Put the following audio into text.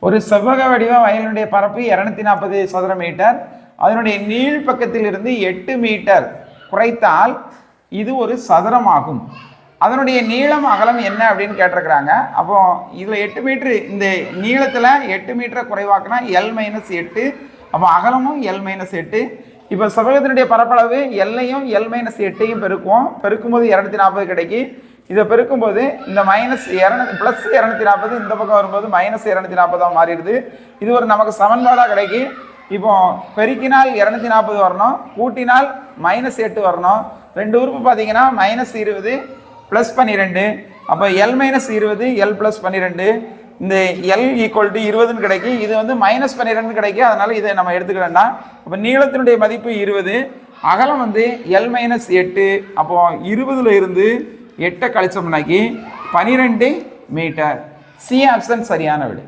ஒரு செவ்வக வடிவ வயலினுடைய பரப்பு 240 சதுர மீட்டர். அதனுடைய நீள் பக்கத்திலிருந்து 8 மீட்டர் குறைத்தால் இது ஒரு சதுரமாகும். அதனுடைய நீளம் அகலம் என்ன அப்படின்னு கேட்டிருக்கிறாங்க. அப்போ இதில் 8 மீட்டர், இந்த நீளத்தில் 8 மீட்டரை குறைவாக்குனா L-8. அப்போ அகலமும் L-8. இப்போ செவ்வகத்தினுடைய பரப்பளவு எல்லையும் L-8 பெருக்கும்போது 240 கிடைக்கும். இதை பெருக்கும்போது இந்த +240 இந்த பக்கம் வரும்போது -240 மாறிடுது. இது ஒரு நமக்கு சமன்பாடாக கிடைக்கும். இப்போ பெருக்கினால் 240 வரணும், கூட்டினால் -8 வரணும். ரெண்டு உறுப்பு பார்த்தீங்கன்னா -20 +12. அப்போ L-20 L+12. இந்த L = 20 கிடைக்கும். இது வந்து -12 கிடைக்கும். அதனால இதை நம்ம எடுத்துக்கிறோம்னா அப்போ நீளத்தினுடைய மதிப்பு 20, அகலம் வந்து L-8. அப்போ 20ல் இருந்து 8 கழிச்சோம்னாக்கி 12 மீட்டர். சி ஆப்ஷன் சரியான விடை.